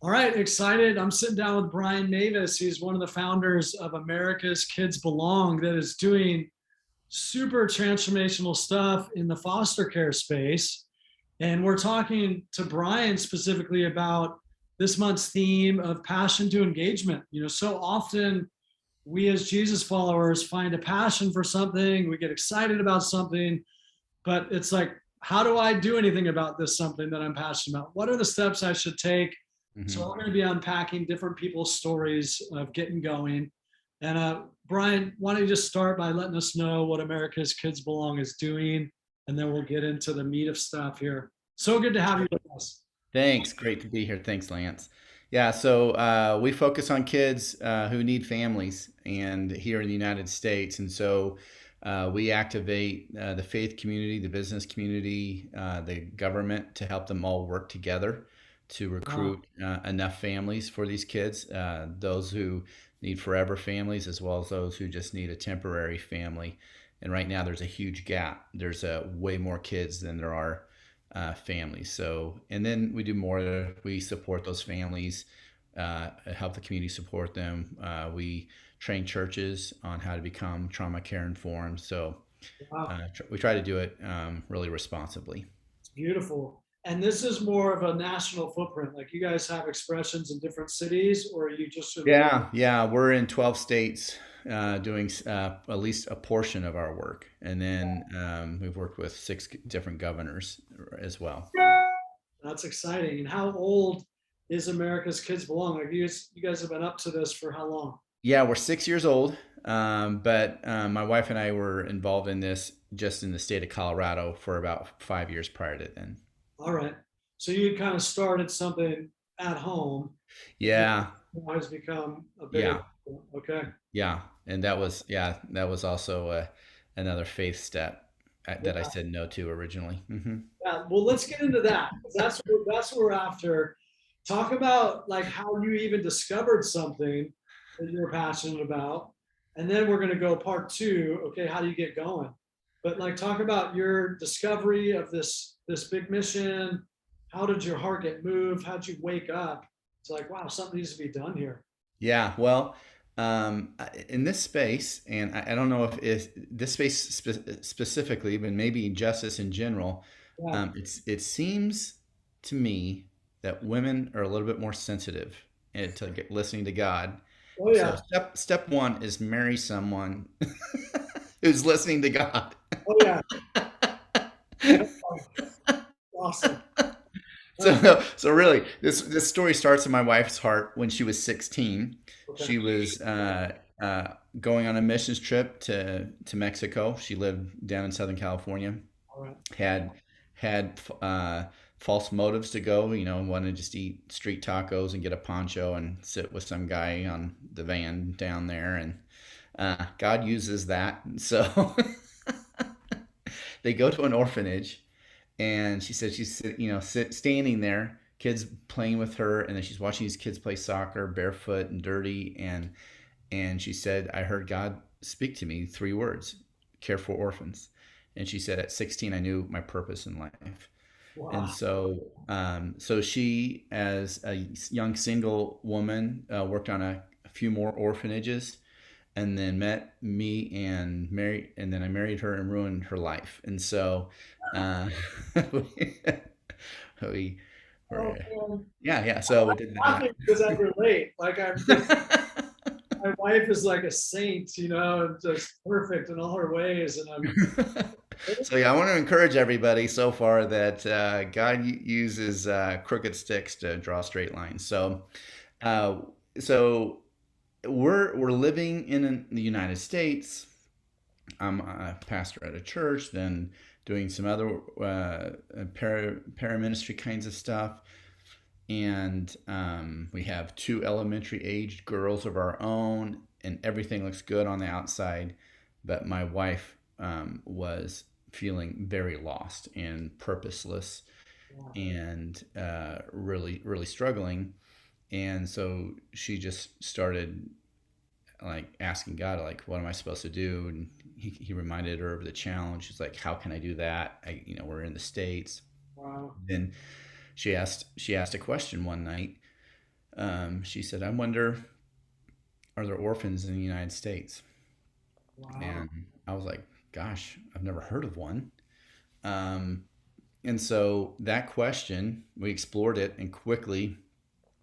All right, excited. I'm sitting down with Brian Mavis. He's one of the founders of America's Kids Belong, that is doing super transformational stuff in the foster care space. And we're talking to Brian specifically about this month's theme of passion to engagement. So often we as Jesus followers find a passion for something, we get excited about something, but it's like, how do I do anything about this something that I'm passionate about? What are the steps I should take? So Hmm. we're going to be unpacking different people's stories of getting going. And Brian, why don't you just start by letting us know what America's Kids Belong is doing, and then we'll get into the meat of stuff here. So good to have you with us. Thanks. Great to be here. Thanks, Lance. Yeah, so we focus on kids who need families and here in the United States. And so we activate the faith community, the business community, the government to help them all work together to Wow, recruit enough families for these kids, those who need forever families, as well as those who just need a temporary family. And right now, there's a huge gap. There's way more kids than there are families. So, and then we do more. We support those families, help the community support them. We train churches on how to become trauma care informed. So, wow, we try to do it really responsibly. it's beautiful. And this is more of a national footprint. Like, you guys have expressions in different cities, or are you just in one? Yeah, we're in 12 states doing at least a portion of our work. And then we've worked with six different governors as well. That's exciting. And how old is America's Kids Belong? Like, you guys have been up to this for how long? Yeah, we're 6 years old, but my wife and I were involved in this just in the state of Colorado for about 5 years prior to then. All right. So you kind of started something at home, and Yeah, now has become a bigger. yeah, Okay. yeah, and that was also another faith step that I Yeah. said no to originally. Yeah. Well, let's get into that, 'cause that's what we're after. Talk about like how you even discovered something that you're passionate about, and then we're going to go part two. Okay, how do you get going? But like, talk about your discovery of this big mission. How did your heart get moved? How did you wake up? It's like, wow, something needs to be done here. Yeah, well, in this space, and I don't know if this space specifically, but maybe justice in general, Yeah. it seems to me that women are a little bit more sensitive to listening to God. Oh So yeah. step one is marry someone who's listening to God. Oh yeah. Yeah. Awesome. So really, this story starts in my wife's heart when she was 16. Okay. She was going on a missions trip to Mexico. She lived down in Southern California. All right. Had had false motives to go. Wanted to just eat street tacos and get a poncho and sit with some guy on the van down there. And God uses that. So they go to an orphanage, and she said she's standing there, kids playing with her, and then she's watching these kids play soccer barefoot and dirty, and she said, I heard God speak to me three words: care for orphans. And she said, at 16 I knew my purpose in life. And Wow. so she, as a young single woman, worked on a few more orphanages, and then met me and married, and then I married her and ruined her life. And so uh, we, we Oh were, man. yeah. So we did Laughing that. because I relate. Like, I'm just, my wife is like a saint, and just perfect in all her ways. And I'm, So yeah, I want to encourage everybody so far that God uses crooked sticks to draw straight lines. Uh, so we're living in the United States. I'm a pastor at a church, then doing some other paraministry kinds of stuff. And we have two elementary aged girls of our own, and everything looks good on the outside. But my wife was feeling very lost and purposeless, wow. and really, really struggling. And so she just started like asking God, like, what am I supposed to do? And he reminded her of the challenge. She's like, how can I do that? We're in the States. Wow. Then she asked a question one night. She said, I wonder, are there orphans in the United States? Wow. And I was like, gosh, I've never heard of one. Um, and so that question, we explored it, and quickly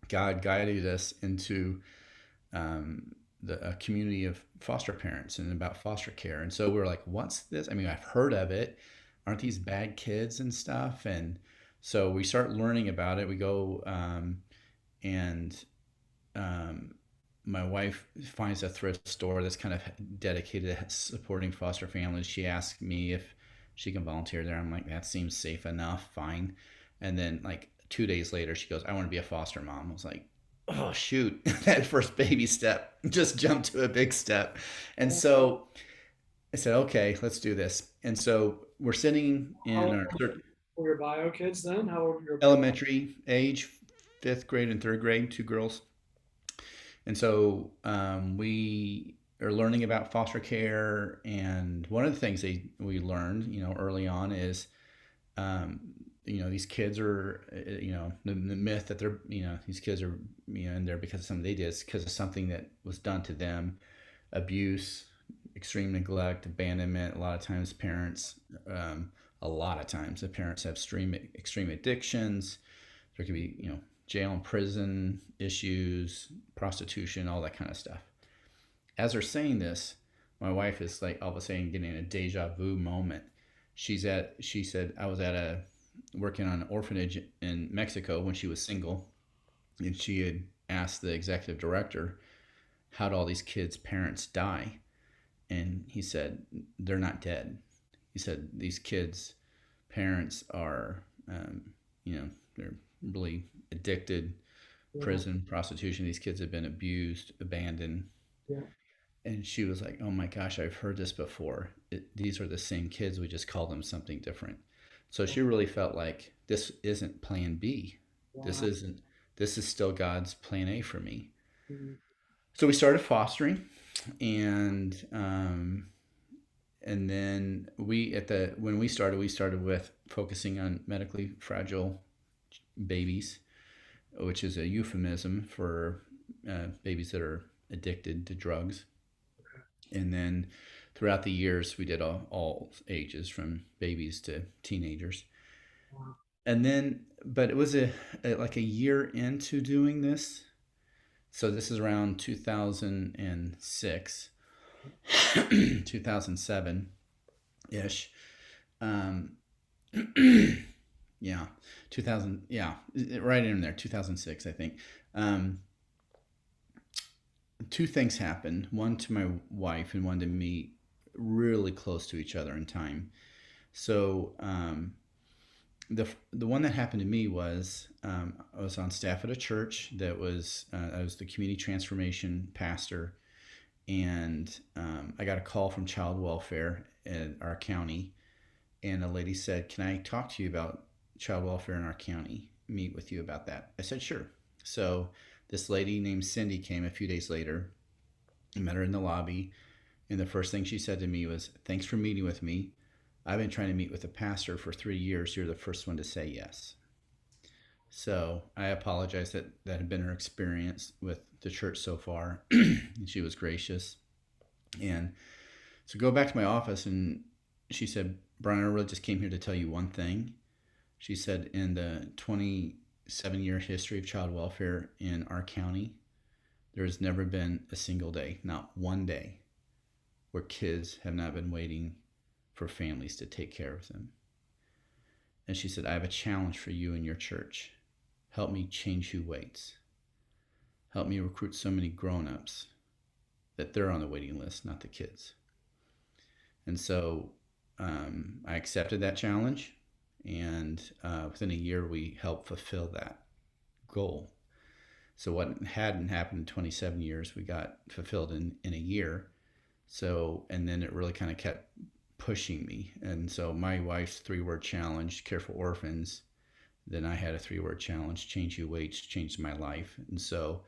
God guided us into a community of foster parents and about foster care. And so we were like, what's this? I mean, I've heard of it. Aren't these bad kids and stuff? And so we start learning about it. We go and um, my wife finds a thrift store that's kind of dedicated to supporting foster families. She asked me if she can volunteer there. I'm like, that seems safe enough, fine. And then like 2 days later, she goes, I want to be a foster mom. I was like, oh shoot, that first baby step just jumped to a big step. And so I said, okay, let's do this. And so we're sitting How in old our were your bio kids then? How old were your bio? elementary age, fifth grade and third grade, two girls. And so we are learning about foster care. And one of the things we learned, early on is, um, these kids are, the myth that they're, these kids are, in there because of something they did. It's because of something that was done to them, abuse, extreme neglect, abandonment. A lot of times the parents have extreme addictions. There could be, jail and prison issues, prostitution, all that kind of stuff. As they're saying this, my wife is like all of a sudden getting a deja vu moment. She said, I was working on an orphanage in Mexico when she was single, and she had asked the executive director, how do all these kids' parents die? And he said, they're not dead. He said, these kids' parents are, they're really addicted, Yeah, prison, prostitution. These kids have been abused, abandoned. yeah. And she was like, oh my gosh, I've heard this before. These are the same kids. We just call them something different. So she really felt like this isn't plan B. This Wow. isn't, this is still God's plan A for me. Mhm. So we started fostering, and then we started with focusing on medically fragile babies, which is a euphemism for babies that are addicted to drugs. And then throughout the years, we did all ages from babies to teenagers. Wow. And then, but it was like a year into doing this. So this is around 2006, 2007 ish. Um, yeah, 2000, yeah, right in there, 2006, I think. Um, Two things happened, one to my wife and one to me, really close to each other in time. So the one that happened to me was, I was on staff at a church that was, I was the community transformation pastor, and I got a call from child welfare in our county, and a lady said, can I talk to you about child welfare in our county, meet with you about that? I said, sure. So this lady named Cindy came a few days later. I met her in the lobby, and the first thing she said to me was, thanks for meeting with me. I've been trying to meet with a pastor for 3 years. You're the first one to say yes. So I apologize that had been her experience with the church so far. And she was gracious. And so go back to my office, and she said, Brian, I really just came here to tell you one thing. She said, in the 27-year history of child welfare in our county, there has never been a single day, not one day, where kids have not been waiting for families to take care of them. And she said, I have a challenge for you and your church. Help me change who waits. Help me recruit so many grown-ups that they're on the waiting list, not the kids. And so I accepted that challenge. And within a year, we helped fulfill that goal. So what hadn't happened in 27 years, we got fulfilled in a year. So, and then it really kind of kept pushing me. And so my wife's 3-word challenge, care for orphans. Then I had a 3-word challenge, change who waits, changed my life. And so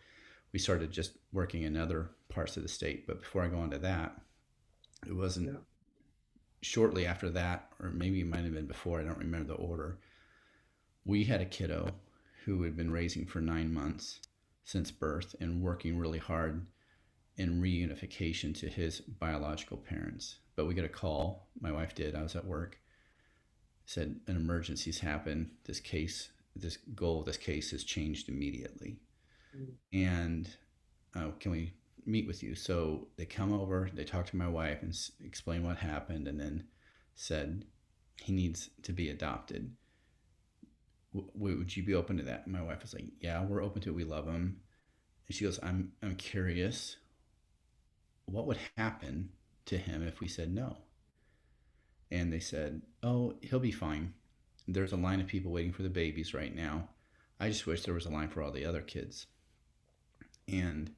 we started just working in other parts of the state. But before I go into that, it wasn't Yeah. shortly after that, or maybe it might have been before, I don't remember the order. We had a kiddo who had been raising for 9 months. since birth and working really hard in reunification to his biological parents. But we got a call, my wife did, I was at work, said an emergency's happened. This goal of this case has changed immediately. And can we meet with you? So they come over, they talk to my wife and explain what happened, and then said he needs to be adopted. Would you be open to that? And my wife was like, yeah, we're open to it. We love him. And she goes, I'm curious, what would happen to him if we said no? And they said, oh, he'll be fine. There's a line of people waiting for the babies right now. I just wish there was a line for all the other kids. And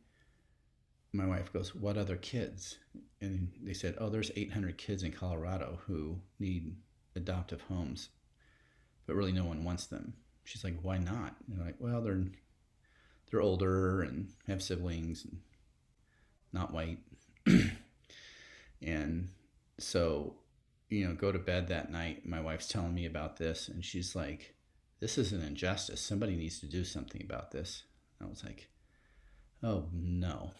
my wife goes, what other kids? And they said, oh, there's 800 kids in Colorado who need adoptive homes, but really no one wants them. She's like, why not? And they're like, well, they're older and have siblings and not white. And so, go to bed that night. My wife's telling me about this, and she's like, this is an injustice. Somebody needs to do something about this. I was like, oh no.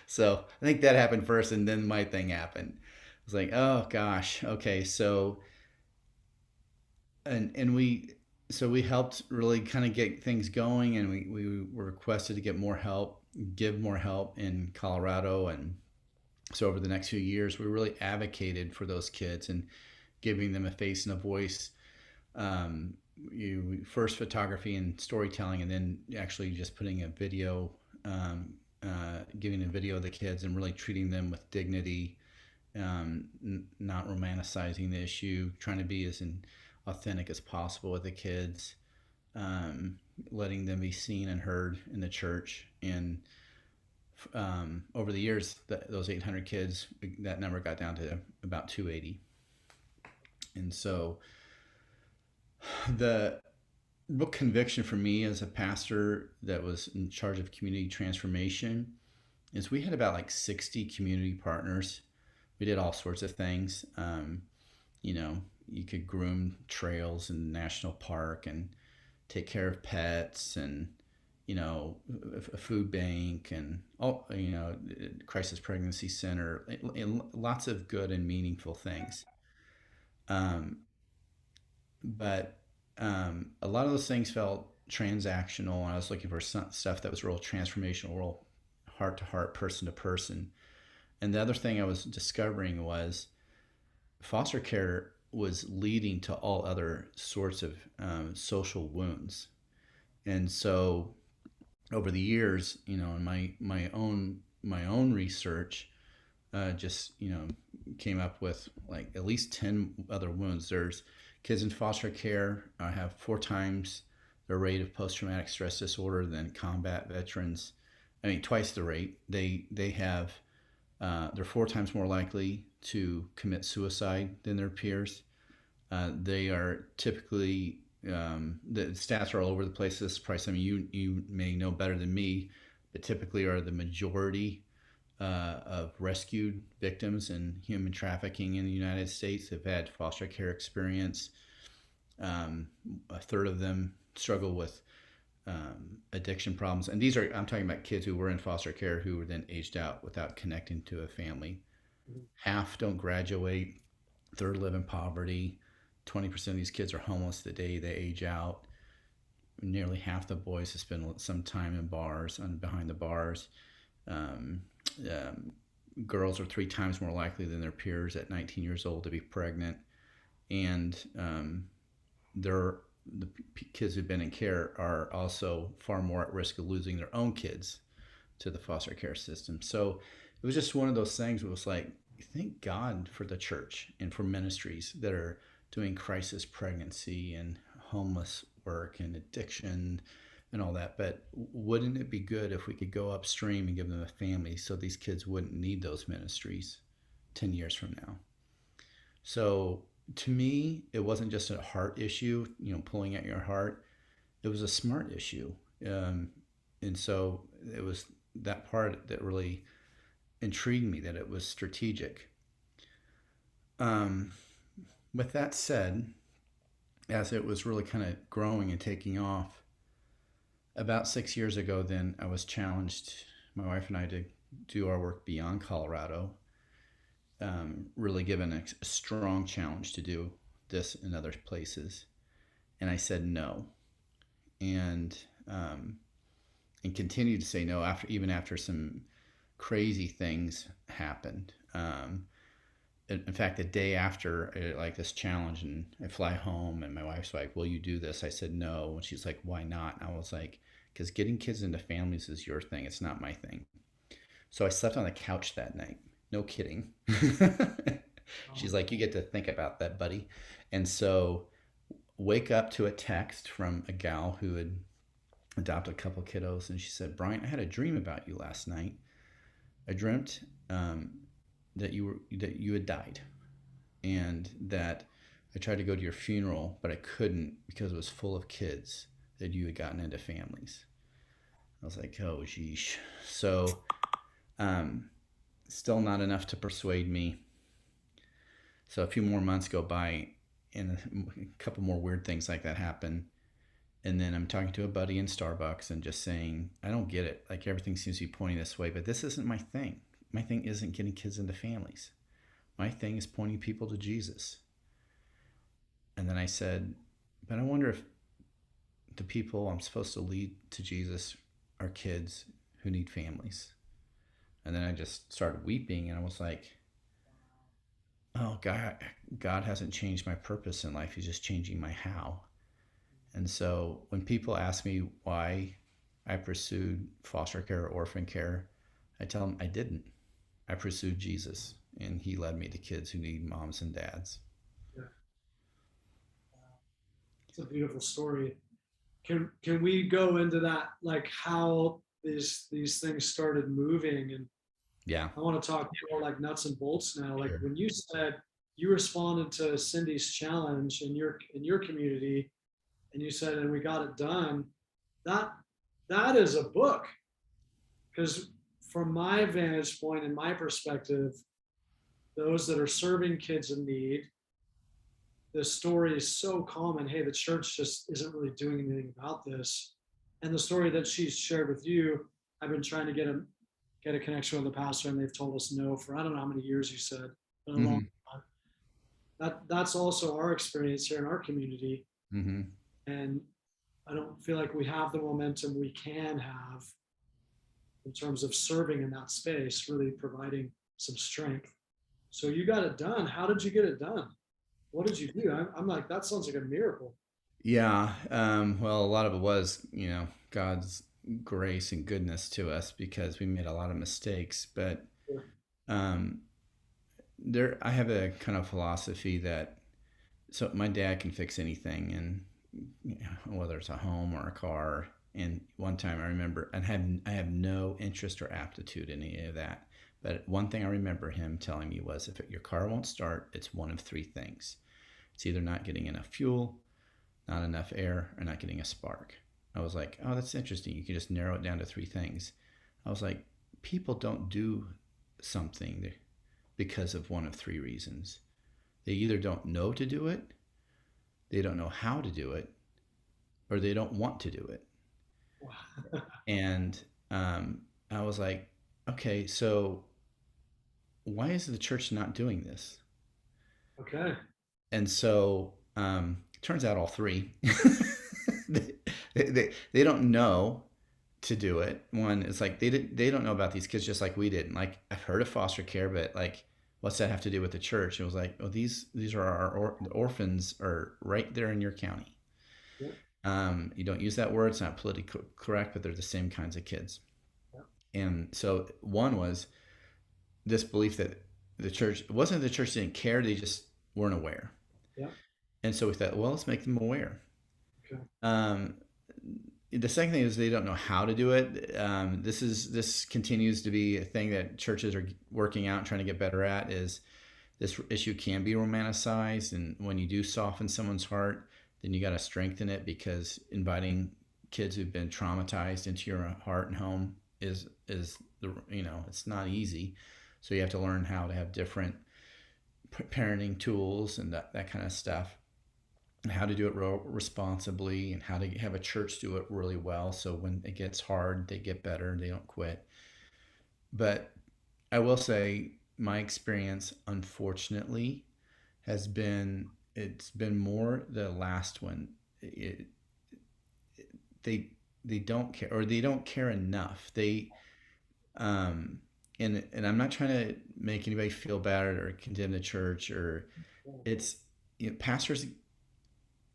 So I think that happened first, and then my thing happened. I was like, oh gosh, okay. So and we helped really kind of get things going, and we were requested to get more help, give more help in Colorado. And so over the next few years, we really advocated for those kids and giving them a face and a voice. First photography and storytelling, and then actually just putting a video, giving a video of the kids and really treating them with dignity, not romanticizing the issue, trying to be as authentic as possible with the kids, letting them be seen and heard in the church. And over the years, those 800 kids, that number got down to about 280. And so the real conviction for me as a pastor that was in charge of community transformation is we had about like 60 community partners. We did all sorts of things. You could groom trails in the national park and take care of pets, and a food bank, and crisis pregnancy center, and lots of good and meaningful things. Um, but a lot of those things felt transactional, and I was looking for stuff that was real transformational, real heart to heart, person to person. And the other thing I was discovering was foster care was leading to all other sorts of social wounds. And so over the years, in my own research, just came up with like at least 10 other wounds. There's kids in foster care have 4 times the rate of post-traumatic stress disorder than combat veterans. I mean, twice the rate. They have they're 4 times more likely to commit suicide than their peers. They are typically the stats are all over the place. This is probably something you may know better than me, but typically are the majority of rescued victims in human trafficking in the United States have had foster care experience. A third of them struggle with addiction problems, and I'm talking about kids who were in foster care who were then aged out without connecting to a family. Half don't graduate. Third live in poverty. 20% of these kids are homeless the day they age out. Nearly half the boys have spent some time in bars and behind the bars. Girls are 3 times more likely than their peers at 19 years old to be pregnant. And the kids who've been in care are also far more at risk of losing their own kids to the foster care system. So it was just one of those things where it was like, thank God for the church and for ministries that are doing crisis pregnancy and homeless work and addiction and all that. But wouldn't it be good if we could go upstream and give them a family so these kids wouldn't need those ministries 10 years from now? So to me, it wasn't just a heart issue, pulling at your heart. It was a smart issue. And so it was that part that really intrigued me, that it was strategic. With that said, as it was really kind of growing and taking off. About 6 years ago, then I was challenged, my wife and I, to do our work beyond Colorado. Really given a strong challenge to do this in other places, and I said no, and um, and continued to say no after even after some crazy things happened. In fact, the day after like this challenge, and I fly home, and my wife's like, "Will you do this?" I said no, and she's like, "Why not?" And I was like, "Because getting kids into families is your thing. It's not my thing." So I slept on the couch that night. No kidding. Oh, She's like, "You get to think about that, buddy." And so wake up to a text from a gal who had adopted a couple kiddos, and she said, "Brian, I had a dream about you last night. I dreamt that you had died, and that I tried to go to your funeral, but I couldn't because it was full of kids. That you had gotten into families." I was like, "Oh, geesh." So, um, still not enough to persuade me. So a few more months go by, and a couple more weird things like that happen. And then I'm talking to a buddy in Starbucks and just saying, "I don't get it. Like everything seems to be pointing this way, but this isn't my thing. My thing isn't getting kids into families. My thing is pointing people to Jesus." And then I said, "But I wonder if the people I'm supposed to lead to Jesus are kids who need families." And then I just started weeping, and I was like, "Oh, God hasn't changed my purpose in life. He's just changing my how." And so when people ask me why I pursued foster care or orphan care, I tell them I didn't. I pursued Jesus, and he led me to kids who need moms and dads. yeah. It's a beautiful story. Can we go into that, like how these things started moving? And Yeah, I want to talk more like nuts and bolts now. Like sure. when you said you responded to Cindy's challenge in your community, and you said, and we got it done. That that is a book, because from my vantage point and my perspective, those that are serving kids in need, the story is so common. Hey, the church just isn't really doing anything about this. And the story that she's shared with you, I've been trying to get a connection with the pastor, and they've told us no for I don't know how many years you said, but a long Mm-hmm. time. That's also our experience here in our community. Mm-hmm. And I don't feel like we have the momentum we can have in terms of serving in that space, really providing some strength. So you got it done. How did you get it done? What did you do? I'm like, that sounds like a miracle. Yeah. Well, a lot of it was, God's grace and goodness to us because we made a lot of mistakes. But Yeah, um, I have a kind of philosophy that so my dad can fix anything, and whether it's a home or a car. And one time I remember, and I have no interest or aptitude in any of that. But one thing I remember him telling me was, if your car won't start, it's one of three things. It's either not getting enough fuel, not enough air, or not getting a spark. I was like, oh, that's interesting. You can just narrow it down to three things. I was like, people don't do something because of one of three reasons. They either don't know to do it, they don't know how to do it, or they don't want to do it. wow. And I was like, okay, so why is the church not doing this? Okay. And so turns out all three. They don't know to do it. One is like they don't know about these kids just like we did. And like I've heard of foster care, but like what's that have to do with the church? It was like, oh, these are the orphans are right there in your county. Yeah, You don't use that word; it's not politically correct, but they're the same kinds of kids. yeah, And so one was this belief that the church it wasn't the church didn't care; they just weren't aware. yeah. And so we thought, well, let's make them aware. Okay. Um, the second thing is they don't know how to do it. This continues to be a thing that churches are working out and trying to get better at. Is this issue can be romanticized, and when you do soften someone's heart, then you got to strengthen it because inviting kids who've been traumatized into your heart and home is it's not easy. So you have to learn how to have different parenting tools and that kind of stuff. and how to do it responsibly, and how to have a church do it really well. So when it gets hard, they get better and they don't quit. But I will say my experience, unfortunately, has been it's been more the last one. It, they they don't care, or they don't care enough. Um and I'm not trying to make anybody feel bad or condemn the church, or it's, pastors,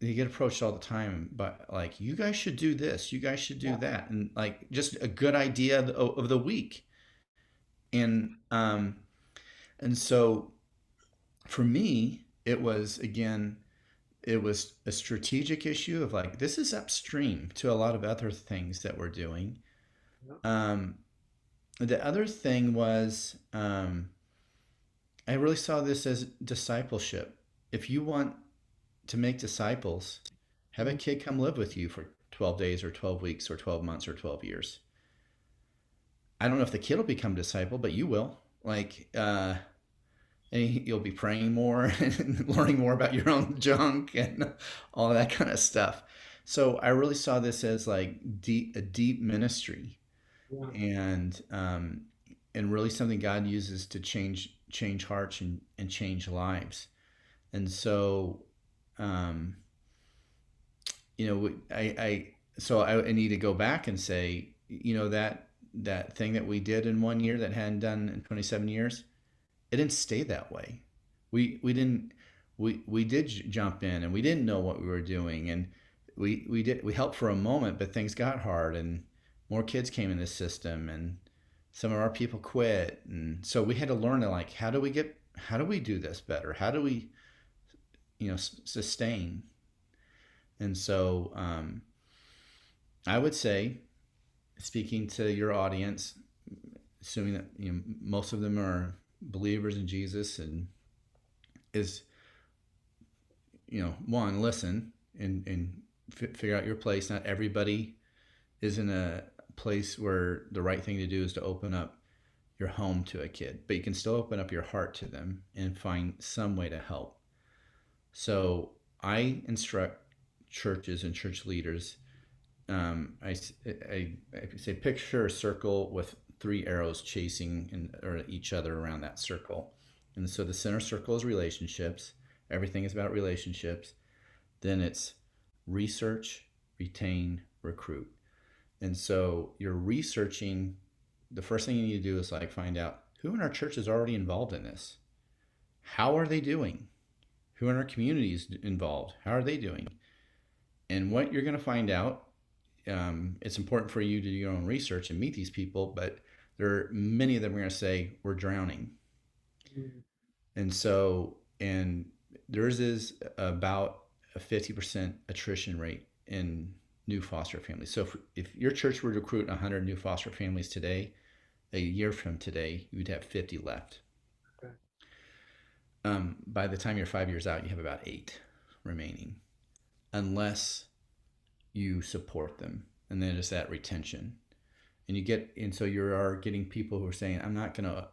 they get approached all the time, but like, you guys should do this, you guys should do that, and like, just a good idea of the week. And so for me, it was, again, it was a strategic issue of like, this is upstream to a lot of other things that we're doing. Yeah. um the other thing was, I really saw this as discipleship. If you want to make disciples, have a Mhm. kid come live with you for 12 days or 12 weeks or 12 months or 12 years. I don't know if the kid will become a disciple, but you will. Like, and you'll be praying more and learning more about your own junk and all that kind of stuff. So I really saw this as like a deep ministry, Yeah. and really something God uses to change hearts and change lives. And so, um, I need to go back and say, that thing that we did in 1 year that hadn't done in 27 years, it didn't stay that way. We didn't we did jump in, and we didn't know what we were doing, and we helped for a moment, but things got hard, and more kids came in the system, and some of our people quit, and so we had to learn to, like, how do we do this better? How do we, sustain? And so, I would say, speaking to your audience, assuming that most of them are believers in Jesus, and is, one, listen and figure out your place. Not everybody is in a place where the right thing to do is to open up your home to a kid, but you can still open up your heart to them and find some way to help. So I instruct churches and church leaders. I say, picture a circle with three arrows chasing or each other around that circle. And so the center circle is relationships. Everything is about relationships. Then it's research, retain, recruit. And so you're researching. The first thing you need to do is, like, find out who in our church is already involved in this. How are they doing? Who in our community is involved? How are they doing? And what you're going to find out, it's important for you to do your own research and meet these people, but there are many of them are going to say, we're drowning. Mhm. And so, and theirs is about a 50% attrition rate in new foster families. So if your church were to recruit 100 new foster families today, a year from today, you'd have 50 left. Okay. By the time you're 5 years out, you have about 8 remaining, unless you support them. And then it's that retention. And so you are getting people who are saying, I'm not going to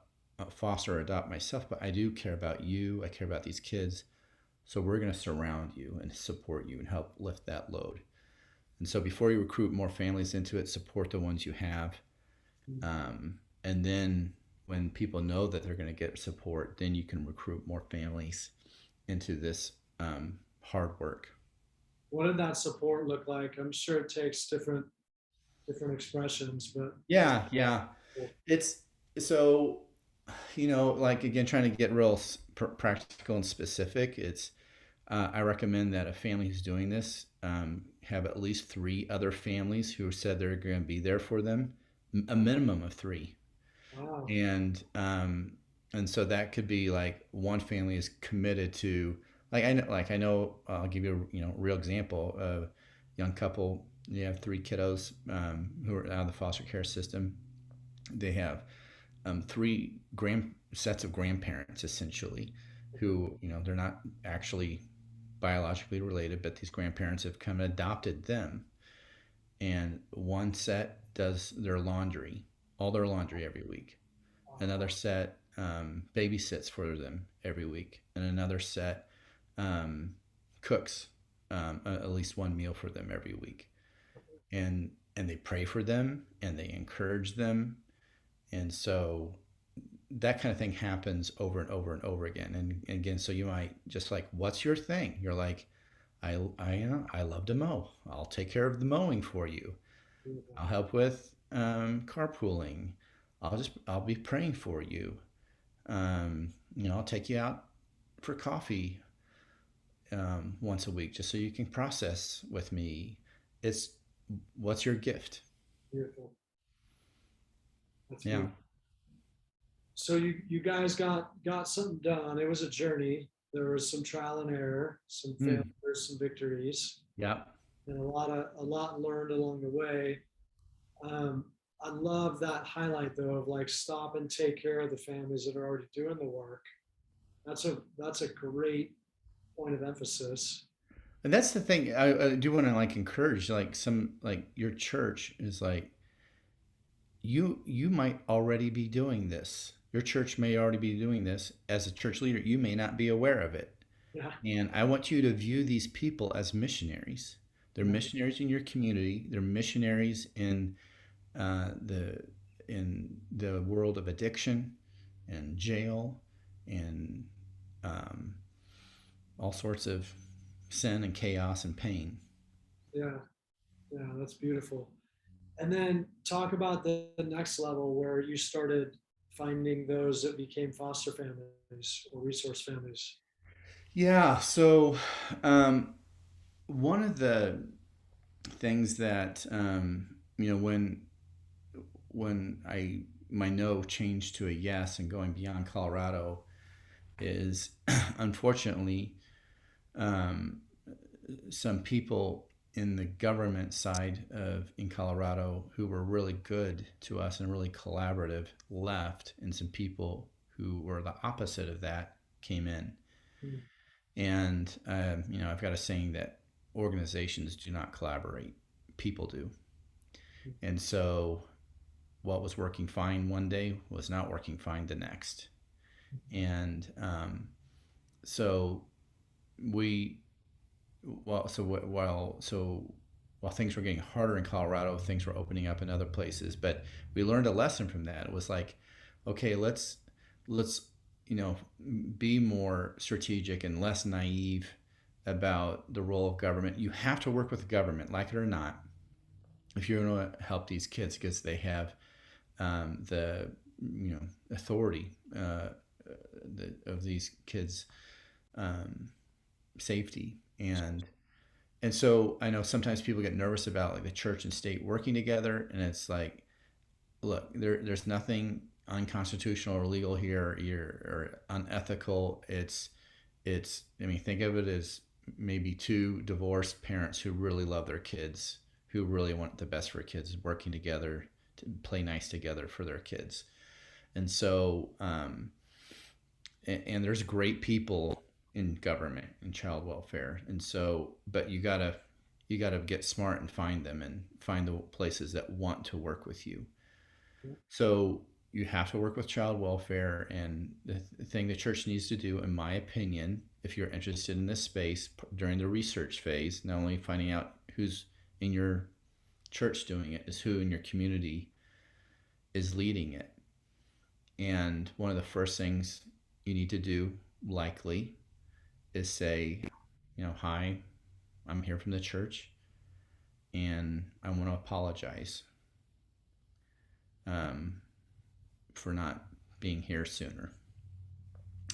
foster or adopt myself, but I do care about you. I care about these kids. So we're going to surround you and support you and help lift that load. And so before you recruit more families into it, support the ones you have. Mhm. And then when people know that they're going to get support, then you can recruit more families into this hard work. What did that support look like? I'm sure it takes different expressions, but Yeah, yeah. It's so, like, again, trying to get real practical and specific. I recommend that a family who's doing this have at least 3 other families who said they're going to be there for them, a minimum of 3. wow. And so that could be like, one family is committed to, like, I know, I'll give you a, real example. A young couple, they have 3 kiddos, who are out of the foster care system. They have 3 sets of grandparents, essentially, who, they're not actually biologically related, but these grandparents have come and adopted them. And one set does their laundry, all their laundry every week. Another set babysits for them every week, and another set cooks at least one meal for them every week, and they pray for them and they encourage them, and so that kind of thing happens over and over and over again. And again, so you might just like, what's your thing? You're like, I love to mow. I'll take care of the mowing for you. I'll help with carpooling. I'll be praying for you. I'll take you out for coffee once a week just so you can process with me. It's what's your gift? Beautiful. That's Yeah. beautiful. So you guys got something done. It was a journey. There was some trial and error, some Mm. failures, some victories, Yeah. and a lot learned along the way. Um, I love that highlight though of like stop and take care of the families that are already doing the work. That's a great point of emphasis. And that's the thing. I do want to like encourage like some like your church is like you might already be doing this. Your church may already be doing this. As a church leader, you may not be aware of it. Yeah, And I want you to view these people as missionaries. They're yeah, missionaries in your community. They're missionaries uh, the in the world of addiction and jail and um, all sorts of sin and chaos and pain. yeah, yeah. That's beautiful. And then talk about the next level where you started finding those that became foster families or resource families. Yeah. So one of the things that when I my no changed to a yes and going beyond Colorado is unfortunately um, some people in the government side of in Colorado who were really good to us and really collaborative left, and some people who were the opposite of that came in. Mm, And I've got a saying that organizations do not collaborate; people do. mm, And so, what was working fine one day was not working fine the next. And so we while things were getting harder in Colorado, things were opening up in other places. But we learned a lesson from that. It was like, okay, let's be more strategic and less naive about the role of government. You have to work with the government, like it or not, if you're going to help these kids because they have the authority of these kids' um, safety. And so I know sometimes people get nervous about like the church and state working together, and it's like, look, there's nothing unconstitutional or illegal here or unethical. It's I mean, think of it as maybe two divorced parents who really love their kids, who really want the best for kids, working together to play nice together for their kids. And so and there's great people in government and child welfare, and so but you gotta get smart and find them and find the places that want to work with you. mm, So you have to work with child welfare, and the thing the church needs to do, in my opinion, if you're interested in this space during the research phase, not only finding out who's in your church doing it, is who in your community is leading it. And one of the first things you need to do, likely, is say, hi, I'm here from the church, and I want to apologize um, for not being here sooner.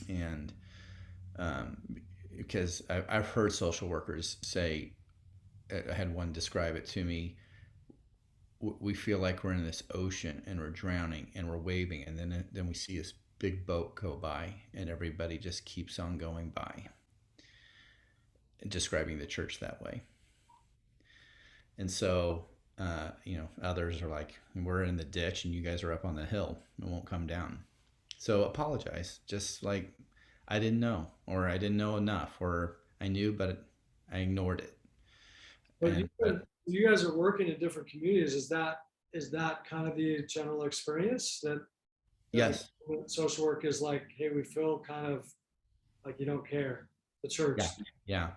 And um, because I've heard social workers say, I had one describe it to me. We feel like we're in this ocean and we're drowning and we're waving, and then we see this big boat go by, and everybody just keeps on going by. Describing the church that way. And so, others are like, we're in the ditch and you guys are up on the hill and won't come down. So apologize. Just like, I didn't know, or I didn't know enough, or I knew, but I ignored it. But And, but you guys are working in different communities. Is that kind of the general experience that the yes, social work is like, hey, we feel kind of like you don't care. The church. yeah, yeah.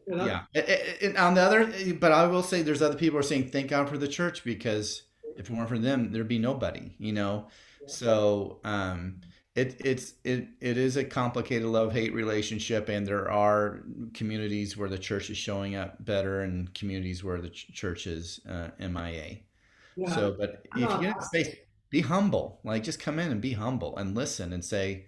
Yeah, Yeah. And on the other, but I will say there's other people who are saying thank God for the church because if it weren't for them, there'd be nobody, you know? So, it is a complicated love-hate relationship, and there are communities where the church is showing up better and communities where the church is MIA. yeah. So, but I'm if you not get in space, be humble. Like just come in and be humble and listen and say,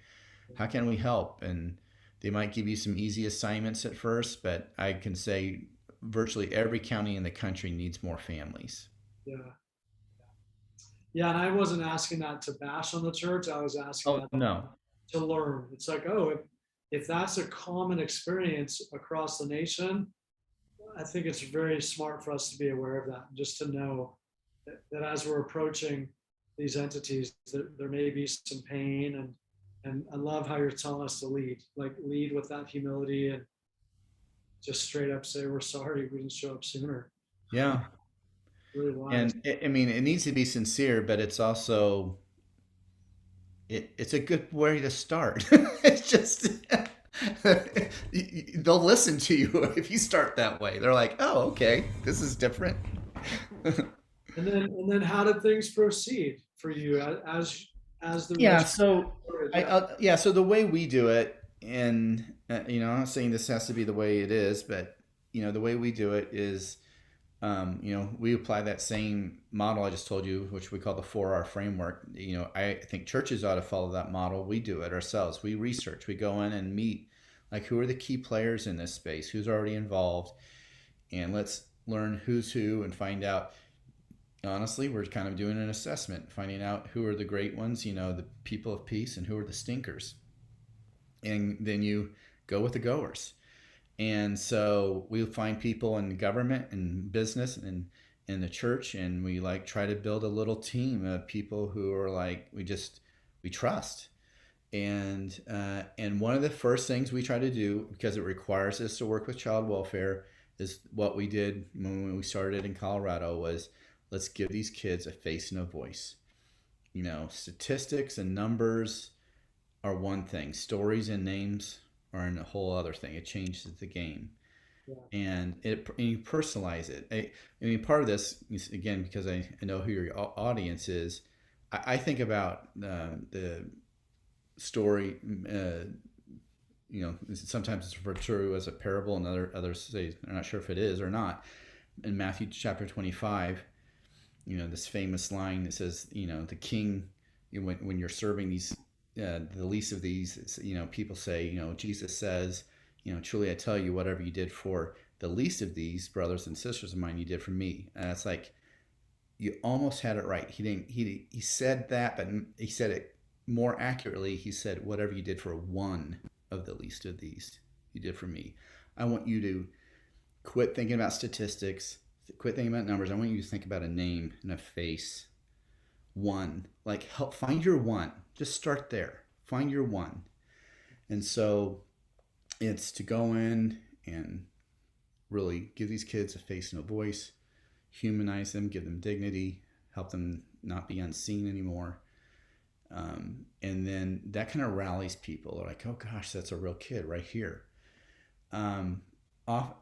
how can we help? And they might give you some easy assignments at first, but I can say virtually every county in the country needs more families. yeah. Yeah, and I wasn't asking that to bash on the church. I was asking Oh, that no. to learn. It's like, oh, if that's a common experience across the nation, I think it's very smart for us to be aware of that, just to know that as we're approaching these entities, there may be some pain, and I love how you're telling us to lead, like lead with that humility and just straight up say we're sorry we didn't show up sooner. Yeah. Really wise. And I mean, it needs to be sincere, but it's also, it's a good way to start. It's just, they'll listen to you if you start that way. They're like, oh, okay, this is different. And then how did things proceed for you as the Yeah, relationship so started? I Yeah, yeah, so the way we do it, and I'm not saying this has to be the way it is, but the way we do it is, we apply that same model I just told you, which we call the 4R framework. I think churches ought to follow that model. We do it ourselves. We research. We go in and meet, like, who are the key players in this space, who's already involved, and let's learn who's who and find out. Honestly, we're kind of doing an assessment, finding out who are the great ones, the people of peace, and who are the stinkers. And then you go with the goers. And so we find people in government and business and in the church, and we like try to build a little team of people who are like we trust. And one of the first things we try to do, because it requires us to work with child welfare, is what we did when we started in Colorado was let's give these kids a face and a voice. Statistics and numbers are one thing. Stories and names are a whole other thing. It changes the game, yeah, and you personalize it. I mean, part of this is, again, because I know who your audience is. I think about the story. Sometimes it's referred to as a parable, and others say they're not sure if it is or not. In Matthew chapter 25, this famous line that says, the king, when you're serving these, the least of these, people say, Jesus says, truly I tell you, whatever you did for the least of these brothers and sisters of mine, you did for me. And it's like, you almost had it right. He didn't, he said that, but he said it more accurately. He said, whatever you did for one of the least of these, you did for me. I want you to quit thinking about statistics, quit thinking about numbers. I want you to think about a name and a face. One. Like, help find your one. Just start there. Find your one. And so it's to go in and really give these kids a face and a voice, humanize them, give them dignity, help them not be unseen anymore. And then that kind of rallies people. They're like, oh gosh, that's a real kid right here. Um,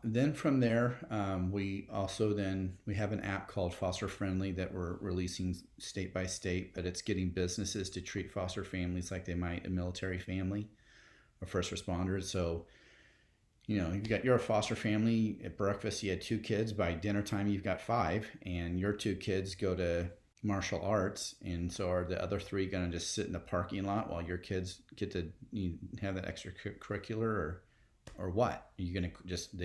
then from there, we have an app called Foster Friendly that we're releasing state by state, but it's getting businesses to treat foster families like they might a military family or first responders. So you're a foster family. At breakfast you had two kids, by dinner time you've got five, and your two kids go to martial arts, and so are the other three going to just sit in the parking lot while your kids get to have that extracurricular, or what? Are you going to just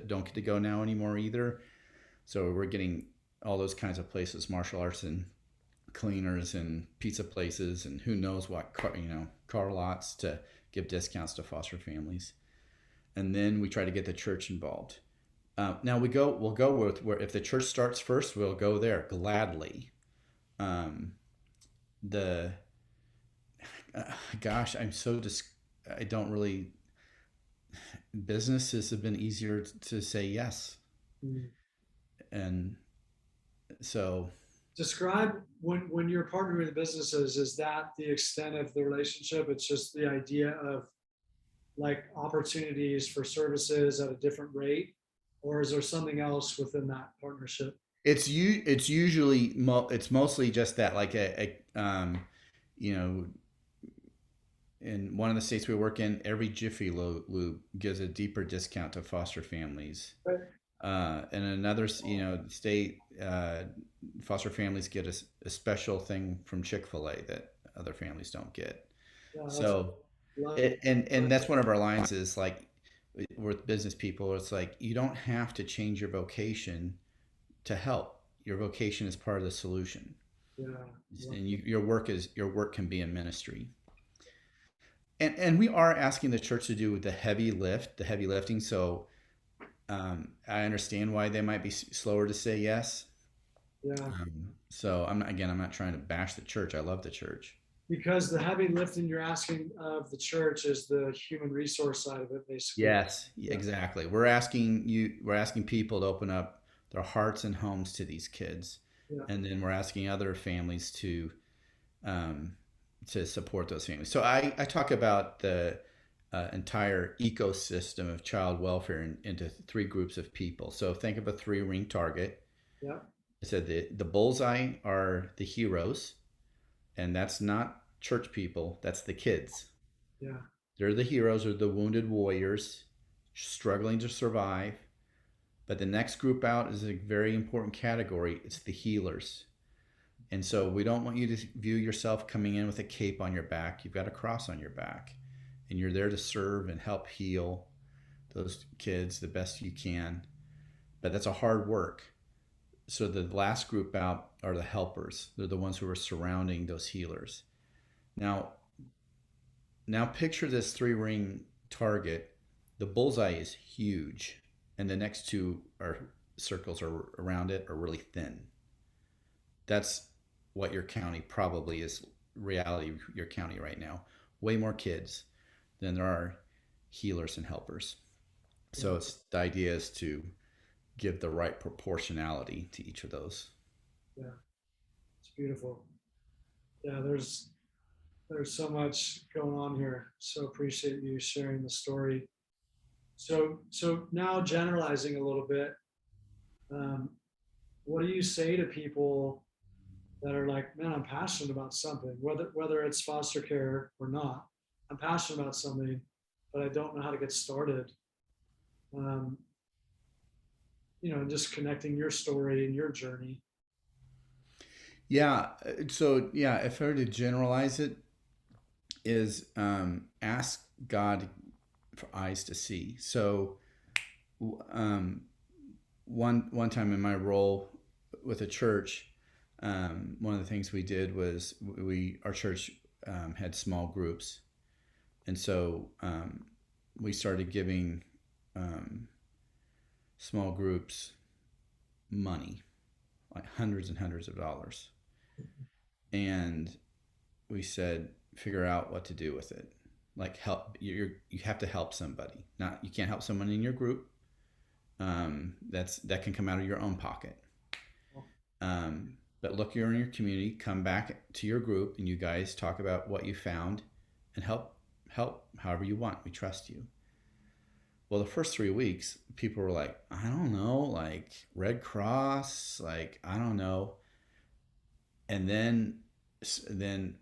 don't get to go now anymore either? So we're getting all those kinds of places, martial arts and cleaners and pizza places and who knows what, car lots, to give discounts to foster families. And then we try to get the church involved. Now we'll go with where, if the church starts first, we'll go there gladly. The Gosh, I don't really. Businesses have been easier to say yes, mm. and so Describe when you're partnering with businesses. Is that the extent of the relationship? It's just the idea of like opportunities for services at a different rate, or is there something else within that partnership? It's usually it's mostly just that, like you know, in one of the states we work in, every Jiffy Lube gives a deeper discount to foster families. Right. In another, state, foster families get a special thing from Chick-fil-A that other families don't get. Yeah, that's So, love. and that's one of our lines is like, with business people, it's like you don't have to change your vocation to help. Your vocation is part of the solution, Yeah, love. and your work can be a ministry. And we are asking the church to do the heavy lifting. So I understand why they might be slower to say yes. Yeah, So I'm not trying to bash the church. I love the church. because the heavy lifting you're asking of the church is the human resource side of it, basically. Yes, Yeah, exactly. We're asking people to open up their hearts and homes to these kids, yeah, and then we're asking other families um, to support those families. So I talk about the entire ecosystem of child welfare into three groups of people. So think of a three ring target. yeah, I said the bullseye are the heroes, and that's not church people, that's the kids. yeah, They're the heroes, or the wounded warriors struggling to survive. But the next group out is a very important category. It's the healers. And so we don't want you to view yourself coming in with a cape on your back. You've got a cross on your back. And you're there to serve and help heal those kids the best you can. But that's a hard work. So the last group out are the helpers. They're the ones who are surrounding those healers. Now, now picture this three ring target. The bullseye is huge, and the next two are circles are around it are really thin. That's what your county probably is, reality of your county right now. Way more kids than there are healers and helpers. yeah, So it's the idea is to give the right proportionality to each of those. yeah. It's beautiful. Yeah, there's so much going on here. So appreciate you sharing the story. So now generalizing a little bit, um, what do you say to people that are like, man, I'm passionate about something, whether it's foster care or not. I'm passionate about something, but I don't know how to get started. Um, just connecting your story and your journey. Yeah. So yeah, if I were to generalize it, is ask God for eyes to see. So um, one time in my role with a church, one of the things we did was our church had small groups, and so we started giving um, small groups money, like hundreds and hundreds of dollars, and we said figure out what to do with it. Like help you have to help somebody. Not you can't help someone in your group. That can come out of your own pocket. But look, you're in your community. Come back to your group, and you guys talk about what you found, and help however you want. We trust you. Well, the first 3 weeks, people were like, I don't know, like Red Cross, like I don't know, and then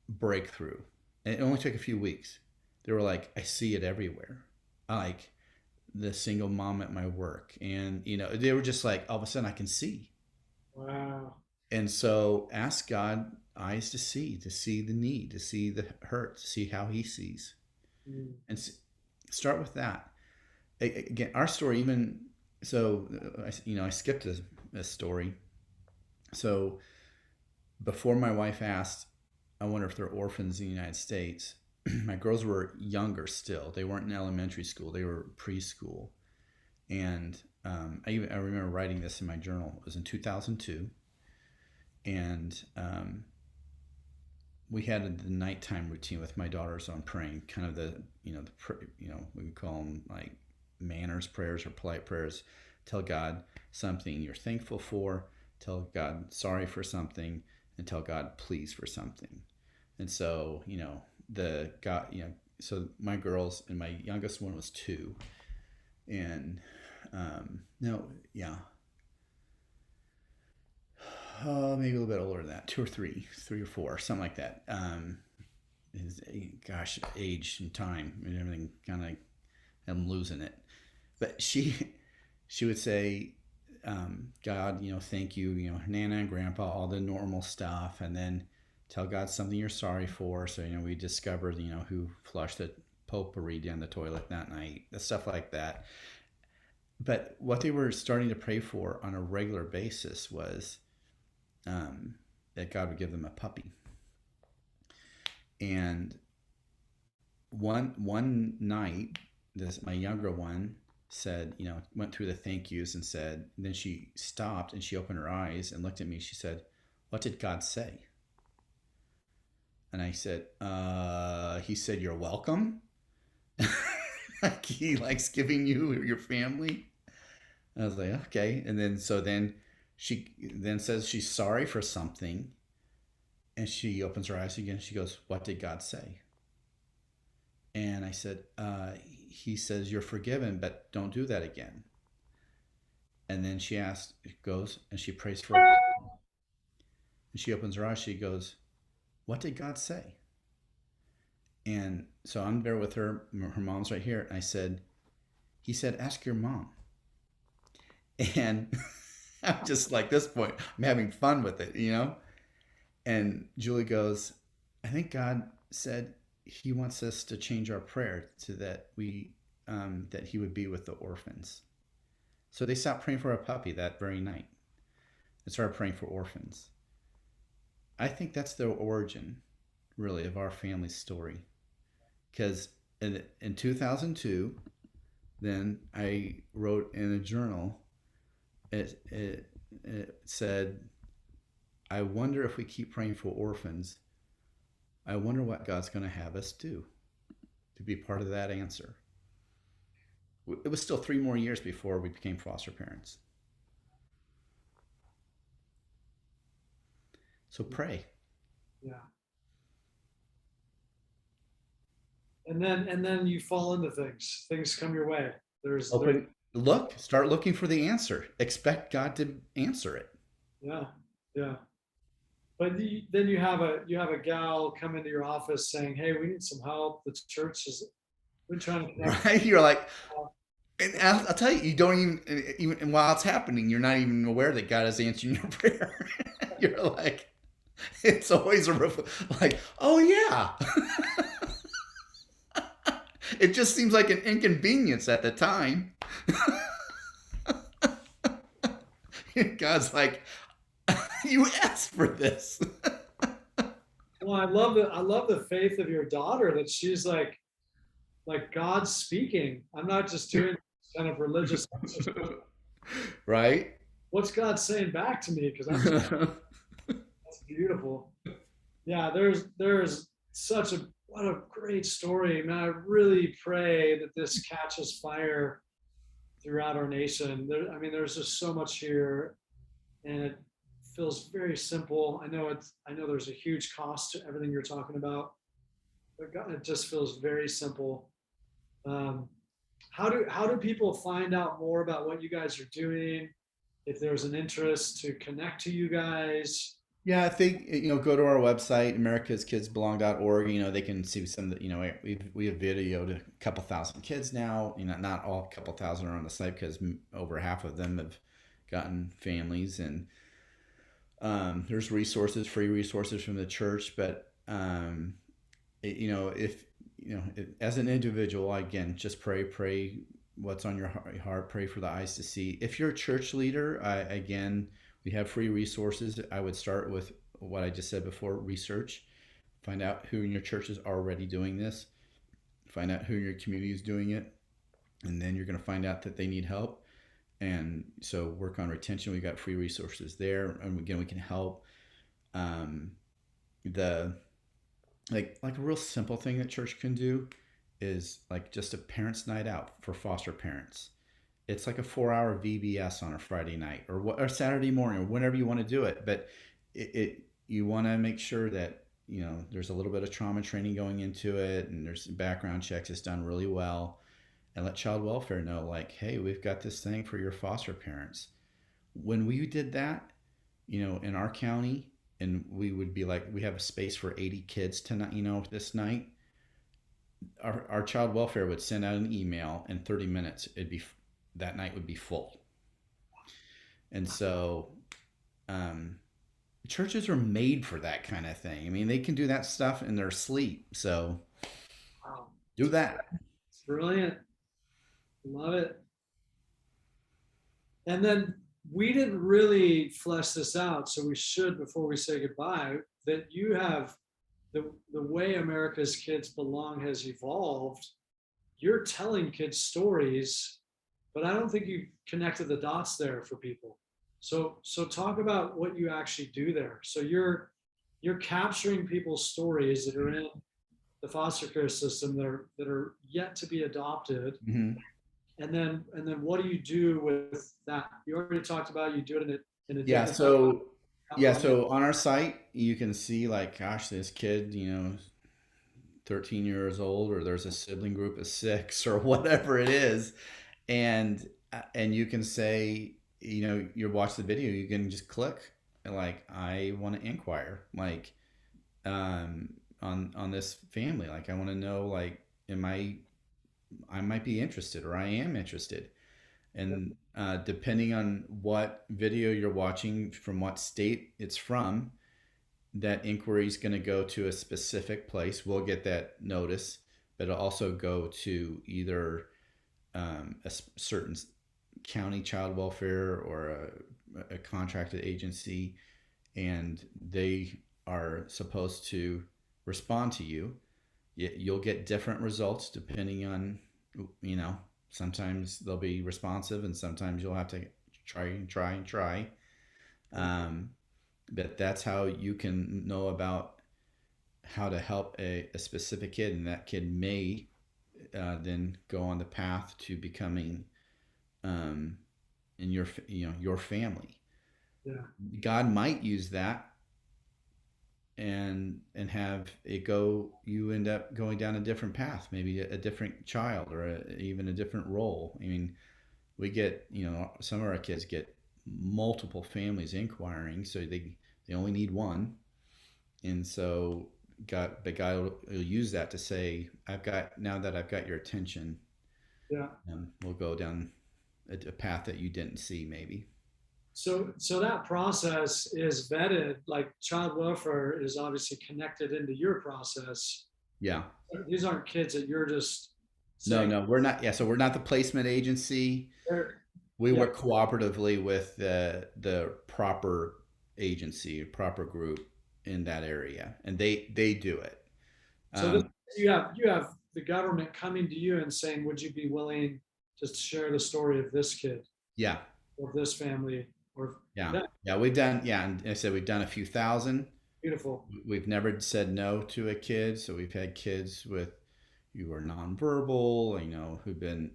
breakthrough. And it only took a few weeks. They were like, I see it everywhere. Like the single mom at my work, and they were just like, all of a sudden, I can see. Wow. And so ask God eyes to see the need, to see the hurt, to see how He sees, Mm. and start with that. Again, our story, even so, I skipped a story. So before my wife asked, I wonder if they're orphans in the United States. My girls were younger still. They weren't in elementary school. They were preschool. And I remember writing this in my journal. It was in 2002. And we had the nighttime routine with my daughters on praying, kind of we would call them like manners prayers or polite prayers. Tell God something you're thankful for. Tell God sorry for something, and tell God please for something. And so the God, so my girls, and my youngest one was 2, and no, yeah, maybe a little bit older than that, 2 or 3, 3 or 4, something like that. His, gosh, age and time and everything, kind of, I'm losing it. But she would say, God, thank you, Nana and Grandpa, all the normal stuff, and then tell God something you're sorry for. So we discovered, who flushed the potpourri down the toilet that night, the stuff like that. But what they were starting to pray for on a regular basis was that God would give them a puppy. And one night, my younger one said, went through the thank yous and said, and then she stopped and she opened her eyes and looked at me. She said, "What did God say?" And I said, he said, "You're welcome." Like he likes giving you your family. I was like, okay. And then she then says she's sorry for something. And she opens her eyes again. She goes, "What did God say?" And I said, he says, "You're forgiven, but don't do that again." And then she goes and she prays for her. And she opens her eyes. She goes, "What did God say?" And so I'm there with her. Her mom's right here. And I said, he said, "Ask your mom." And I'm just like, this point, I'm having fun with it. And Julie goes, "I think God said he wants us to change our prayer to that that he would be with the orphans." So they stopped praying for a puppy that very night and started praying for orphans. I think that's the origin, really, of our family story. Because in 2002, then I wrote in a journal, it said, "I wonder if we keep praying for orphans, I wonder what God's going to have us do to be part of that answer." It was still 3 more years before we became foster parents. So pray. Yeah. And then you fall into things. Things come your way. Start looking for the answer. Expect God to answer it. Yeah, yeah. But then you have a gal come into your office saying, "Hey, we need some help. The church is we're trying to connect." Right? You're like, and I'll tell you, you don't even while it's happening, you're not even aware that God is answering your prayer. You're like, it's always like, oh yeah. It just seems like an inconvenience at the time. God's like, you asked for this. Well, I love the faith of your daughter that she's like God's speaking. I'm not just doing kind of religious exercise. Right? What's God saying back to me? Because that's beautiful. Yeah, there's such a what a great story, man. I really pray that this catches fire throughout our nation. I mean, there's just so much here, and it feels very simple. I know there's a huge cost to everything you're talking about, but God, it just feels very simple. Um, how do people find out more about what you guys are doing? If there's an interest to connect to you guys. Yeah, I think go to our website, americaskidsbelong.org. They can see some of the, we have videoed a couple thousand kids now. Not all couple thousand are on the site because over half of them have gotten families, and there's free resources from the church. But if as an individual, again, just pray what's on your heart, pray for the eyes to see. If you're a church leader, again, we have free resources. I would start with what I just said before: research, find out who in your church is already doing this, find out who in your community is doing it, and then you're going to find out that they need help. And so work on retention. We got free resources there, and again, we can help. The like a real simple thing that church can do is like just a parents' night out for foster parents. It's like a 4-hour VBS on a Friday night or Saturday morning or whenever you want to do it. But you want to make sure that there's a little bit of trauma training going into it, and there's background checks. It's done really well. And let child welfare know, like, hey, we've got this thing for your foster parents. When we did that, in our county, and we would be like, we have a space for 80 kids tonight, this night, our child welfare would send out an email in 30 minutes. That night would be full. And so, um, churches are made for that kind of thing. I mean, they can do that stuff in their sleep. So Wow. do that. It's brilliant. Love it. And then we didn't really flesh this out, so we should before we say goodbye. That you have the way America's Kids Belong has evolved. You're telling kids stories, but I don't think you connected the dots there for people. So talk about what you actually do there. So you're capturing people's stories that are in the foster care system that are yet to be adopted. Mm-hmm. And then what do you do with that? You already talked about you do it in a Yeah. different So, yeah. outline. So on our site, you can see, like, gosh, this kid, 13 years old, or there's a sibling group of 6 or whatever it is. And you can say, you watch the video, you can just click, and, like, I want to inquire, like, on this family. Like, I want to know, like, I might be interested, or I am interested. And depending on what video you're watching, from what state it's from, that inquiry is going to go to a specific place. We'll get that notice, but it'll also go to either a certain county child welfare, or a contracted agency, and they are supposed to respond to you. You'll get different results depending on, sometimes they'll be responsive, and sometimes you'll have to try and try and try. Um, but that's how you can know about how to help a specific kid, and that kid may then go on the path to becoming, in your family. Yeah. God might use that, and have it go, you end up going down a different path, maybe a different child, or even a different role. I mean, we get, some of our kids get multiple families inquiring, so they only need one. And so God will use that to say, now that I've got your attention, Yeah. we'll go down a path that you didn't see, maybe. So that process is vetted. Like child welfare is obviously connected into your process. Yeah. These aren't kids that you're just No, saying. no, we're not. Yeah, so we're not the placement agency. We Yeah. work cooperatively with the proper agency, proper group in that area, and they do it. So this, Um, you have the government coming to you and saying, would you be willing to share the story of this kid yeah, or this family or yeah, that? yeah. We've done, yeah, and I said we've done a few thousand. Beautiful. We've never said no to a kid. So we've had kids who are nonverbal, who've been,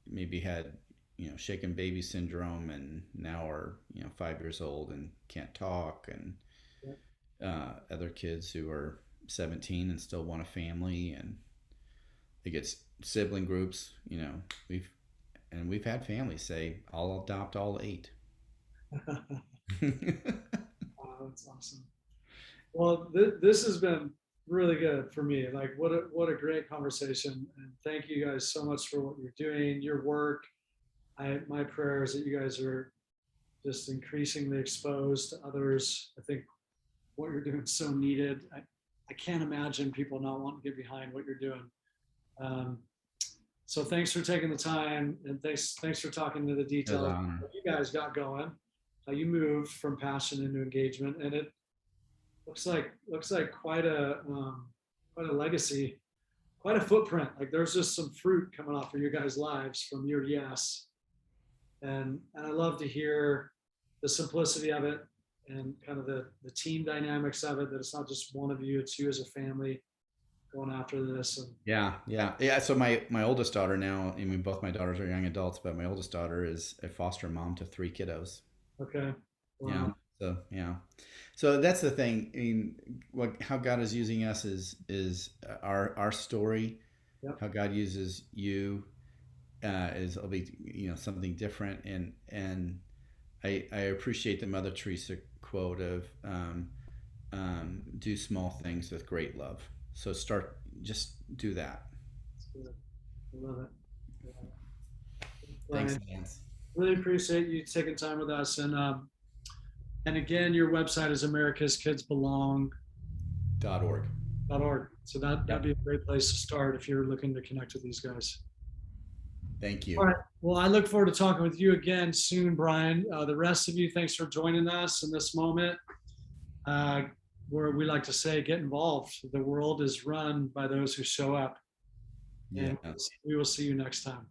maybe had, shaken baby syndrome, and now are, 5 years old and can't talk, and Yeah. other kids who are 17 and still want a family, and it gets sibling groups. We've had families say, I'll adopt all 8. Wow, that's awesome. Well, this has been really good for me. Like, what a great conversation, and thank you guys so much for what you're doing, your work. My prayer is that you guys are just increasingly exposed to others. I think what you're doing is so needed. I can't imagine people not wanting to get behind what you're doing. Um, so thanks for taking the time, and thanks for talking to the It was an details honor. that you guys got going, how you moved from passion into engagement, and it looks like quite a legacy, quite a footprint. Like there's just some fruit coming off of your guys' lives from your yes, and I love to hear the simplicity of it and kind of the team dynamics of it. That it's not just one of you; it's you as a family going after this. And Yeah, yeah, yeah. So my oldest daughter now, I mean, both my daughters are young adults, but my oldest daughter is a foster mom to 3 kiddos. okay, Yeah. wow, So yeah, so that's the thing. I mean, how God is using us is our story. Yep. How God uses you is will be something different, and I appreciate the Mother Teresa quote of do small things with great love. So just do that. That's good. I love it. Yeah. Thanks, Brian, Lance. really appreciate you taking time with us. And again, your website is .org. americaskidsbelong.org. So that'd Yep. be a great place to start if you're looking to connect with these guys. Thank All you. right. Well, I look forward to talking with you again soon, Brian. The rest of you, thanks for joining us in this moment. Uh, where we like to say, get involved. The world is run by those who show up. And Yes. we will see you next time.